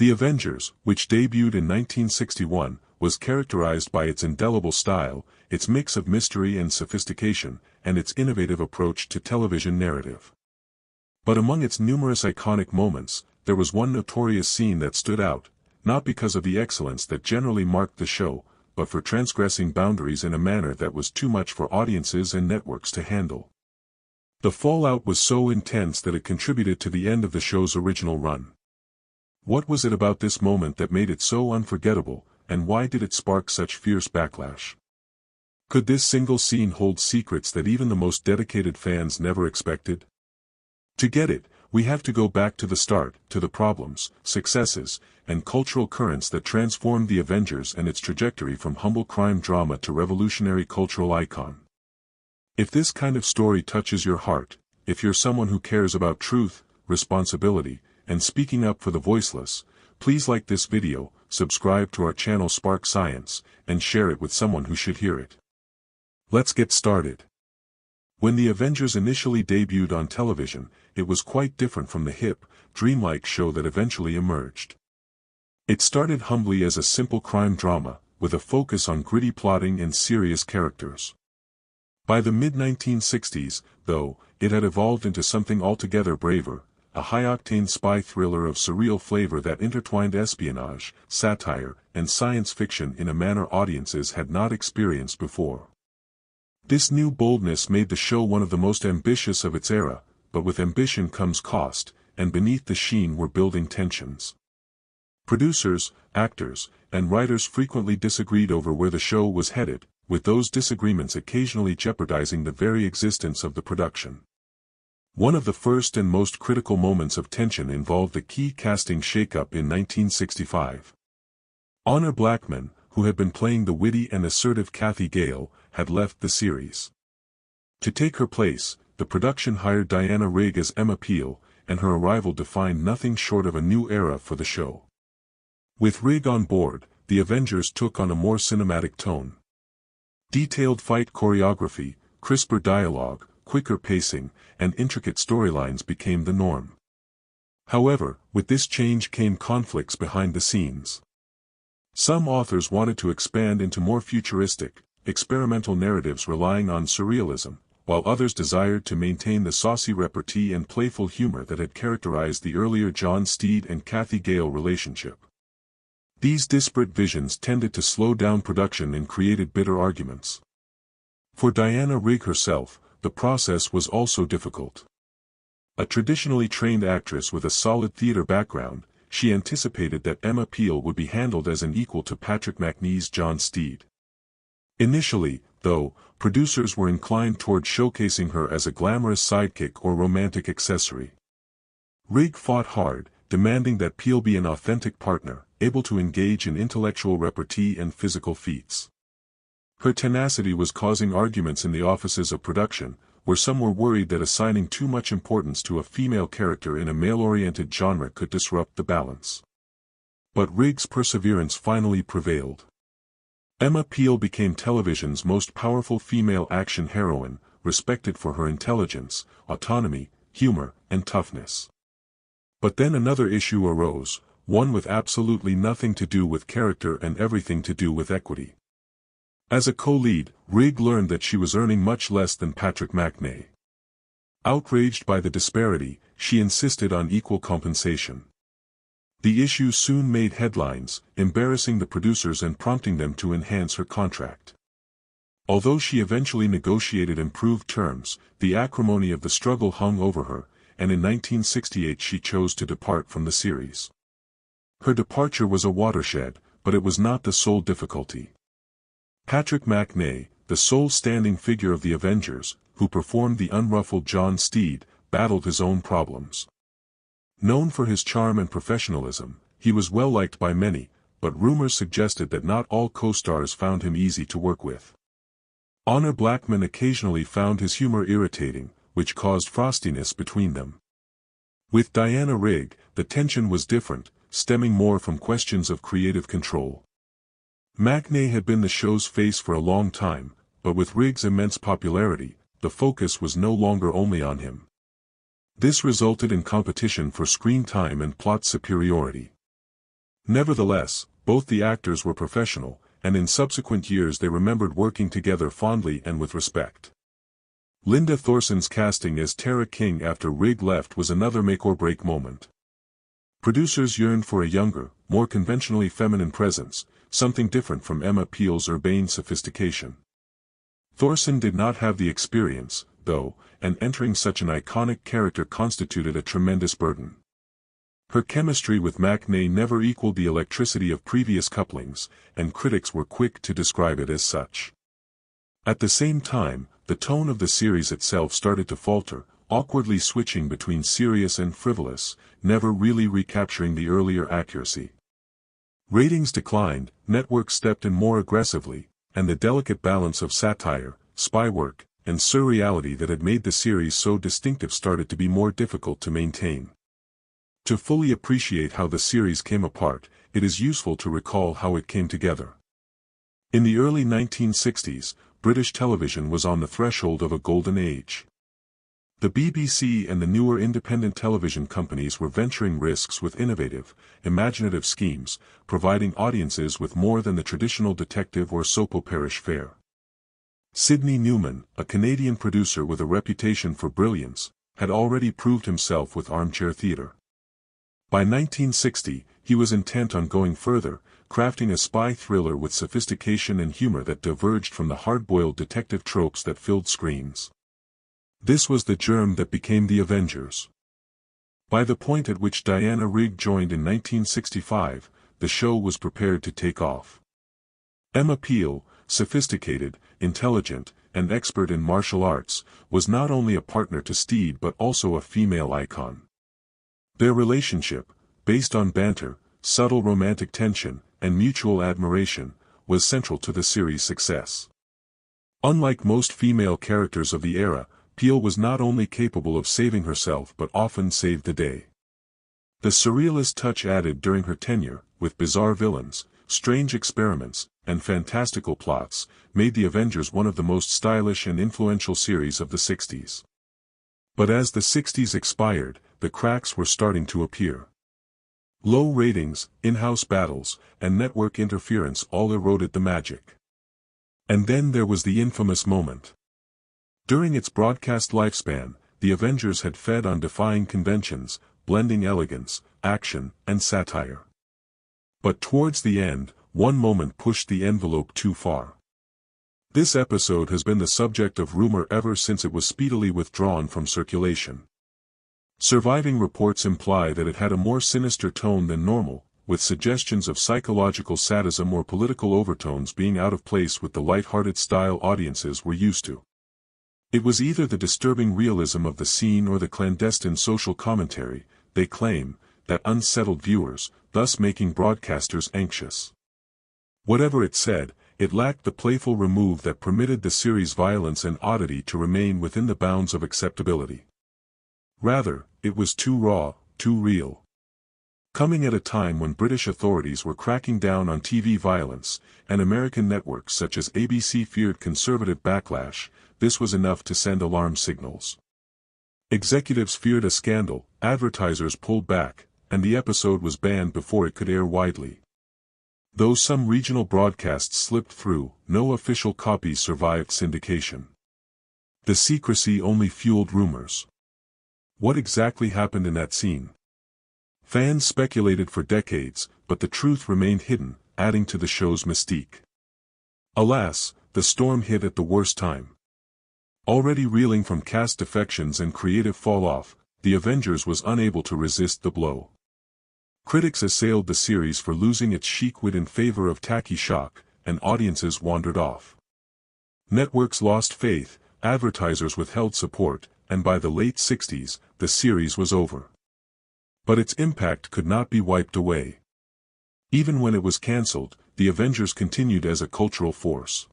The Avengers, which debuted in 1961, was characterized by its indelible style, its mix of mystery and sophistication, and its innovative approach to television narrative. But among its numerous iconic moments, there was one notorious scene that stood out, not because of the excellence that generally marked the show, but for transgressing boundaries in a manner that was too much for audiences and networks to handle. The fallout was so intense that it contributed to the end of the show's original run. What was it about this moment that made it so unforgettable, and why did it spark such fierce backlash? Could this single scene hold secrets that even the most dedicated fans never expected? To get it, we have to go back to the start, to the problems, successes, and cultural currents that transformed the Avengers and its trajectory from humble crime drama to revolutionary cultural icon. If this kind of story touches your heart, if you're someone who cares about truth, responsibility, and speaking up for the voiceless, please like this video, subscribe to our channel Spark Science, and share it with someone who should hear it. Let's get started. When the Avengers initially debuted on television, it was quite different from the hip, dreamlike show that eventually emerged. It started humbly as a simple crime drama, with a focus on gritty plotting and serious characters. By the mid-1960s, though, it had evolved into something altogether braver, a high-octane spy thriller of surreal flavor that intertwined espionage, satire, and science fiction in a manner audiences had not experienced before. This new boldness made the show one of the most ambitious of its era, but with ambition comes cost, and beneath the sheen were building tensions. Producers, actors, and writers frequently disagreed over where the show was headed, with those disagreements occasionally jeopardizing the very existence of the production. One of the first and most critical moments of tension involved the key casting shakeup in 1965. Honor Blackman, who had been playing the witty and assertive Kathy Gale, had left the series. To take her place, the production hired Diana Rigg as Emma Peel, and her arrival defined nothing short of a new era for the show. With Rigg on board, the Avengers took on a more cinematic tone. Detailed fight choreography, crisper dialogue, quicker pacing, and intricate storylines became the norm. However, with this change came conflicts behind the scenes. Some authors wanted to expand into more futuristic, experimental narratives relying on surrealism, while others desired to maintain the saucy repartee and playful humor that had characterized the earlier John Steed and Kathy Gale relationship. These disparate visions tended to slow down production and created bitter arguments. For Diana Rigg herself, the process was also difficult. A traditionally trained actress with a solid theater background, she anticipated that Emma Peel would be handled as an equal to Patrick Macnee's John Steed. Initially, though, producers were inclined toward showcasing her as a glamorous sidekick or romantic accessory. Rigg fought hard, demanding that Peel be an authentic partner, able to engage in intellectual repartee and physical feats. Her tenacity was causing arguments in the offices of production, where some were worried that assigning too much importance to a female character in a male-oriented genre could disrupt the balance. But Rigg's perseverance finally prevailed. Emma Peel became television's most powerful female action heroine, respected for her intelligence, autonomy, humor, and toughness. But then another issue arose, one with absolutely nothing to do with character and everything to do with equity. As a co-lead, Rigg learned that she was earning much less than Patrick Macnee. Outraged by the disparity, she insisted on equal compensation. The issue soon made headlines, embarrassing the producers and prompting them to enhance her contract. Although she eventually negotiated improved terms, the acrimony of the struggle hung over her, and in 1968 she chose to depart from the series. Her departure was a watershed, but it was not the sole difficulty. Patrick Macnee, the sole standing figure of the Avengers, who performed the unruffled John Steed, battled his own problems. Known for his charm and professionalism, he was well liked by many, but rumors suggested that not all co-stars found him easy to work with. Honor Blackman occasionally found his humor irritating, which caused frostiness between them. With Diana Rigg, the tension was different, stemming more from questions of creative control. Macnee had been the show's face for a long time, but with Rigg's immense popularity, the focus was no longer only on him. This resulted in competition for screen time and plot superiority. Nevertheless, both the actors were professional, and in subsequent years they remembered working together fondly and with respect. Linda Thorson's casting as Tara King after Rigg left was another make-or-break moment. Producers yearned for a younger, more conventionally feminine presence, something different from Emma Peel's urbane sophistication. Thorson did not have the experience, though, and entering such an iconic character constituted a tremendous burden. Her chemistry with McNay never equaled the electricity of previous couplings, and critics were quick to describe it as such. At the same time, the tone of the series itself started to falter, awkwardly switching between serious and frivolous, never really recapturing the earlier accuracy. Ratings declined, networks stepped in more aggressively, and the delicate balance of satire, spy work, and surreality that had made the series so distinctive started to be more difficult to maintain. To fully appreciate how the series came apart, it is useful to recall how it came together. In the early 1960s, British television was on the threshold of a golden age. The BBC and the newer independent television companies were venturing risks with innovative, imaginative schemes, providing audiences with more than the traditional detective or soap opera fare. Sidney Newman, a Canadian producer with a reputation for brilliance, had already proved himself with armchair theatre. By 1960, he was intent on going further, crafting a spy thriller with sophistication and humor that diverged from the hard-boiled detective tropes that filled screens. This was the germ that became the Avengers. By the point at which Diana Rigg joined in 1965, the show was prepared to take off. Emma Peel, sophisticated, intelligent, and expert in martial arts, was not only a partner to Steed but also a female icon. Their relationship, based on banter, subtle romantic tension, and mutual admiration, was central to the series' success. Unlike most female characters of the era, Peel was not only capable of saving herself but often saved the day. The surrealist touch added during her tenure, with bizarre villains, strange experiments, and fantastical plots, made the Avengers one of the most stylish and influential series of the 60s. But as the 60s expired, the cracks were starting to appear. Low ratings, in-house battles, and network interference all eroded the magic. And then there was the infamous moment. During its broadcast lifespan, the Avengers had fed on defying conventions, blending elegance, action, and satire. But towards the end, one moment pushed the envelope too far. This episode has been the subject of rumor ever since it was speedily withdrawn from circulation. Surviving reports imply that it had a more sinister tone than normal, with suggestions of psychological sadism or political overtones being out of place with the light-hearted style audiences were used to. It was either the disturbing realism of the scene or the clandestine social commentary, they claim, that unsettled viewers, thus making broadcasters anxious. Whatever it said, it lacked the playful remove that permitted the series' violence and oddity to remain within the bounds of acceptability. Rather, it was too raw, too real. Coming at a time when British authorities were cracking down on TV violence, and American networks such as ABC feared conservative backlash, this was enough to send alarm signals. Executives feared a scandal, advertisers pulled back, and the episode was banned before it could air widely. Though some regional broadcasts slipped through, no official copies survived syndication. The secrecy only fueled rumors. What exactly happened in that scene? Fans speculated for decades, but the truth remained hidden, adding to the show's mystique. Alas, the storm hit at the worst time. Already reeling from cast defections and creative fall-off, The Avengers was unable to resist the blow. Critics assailed the series for losing its chic wit in favor of tacky shock, and audiences wandered off. Networks lost faith, advertisers withheld support, and by the late 60s, the series was over. But its impact could not be wiped away. Even when it was cancelled, The Avengers continued as a cultural force.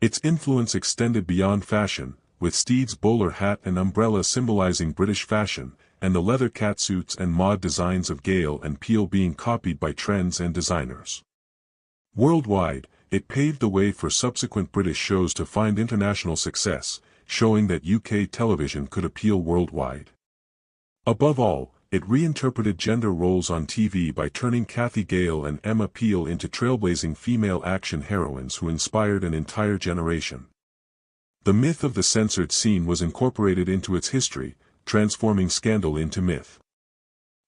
Its influence extended beyond fashion, with Steed's bowler hat and umbrella symbolizing British fashion, and the leather catsuits and mod designs of Gale and Peel being copied by trends and designers. Worldwide, it paved the way for subsequent British shows to find international success, showing that UK television could appeal worldwide. Above all, It reinterpreted gender roles on TV by turning Kathy Gale and Emma Peel into trailblazing female action heroines who inspired an entire generation. The myth of the censored scene was incorporated into its history, transforming scandal into myth.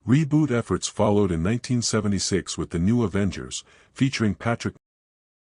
Reboot efforts followed in 1976 with the new Avengers, featuring Patrick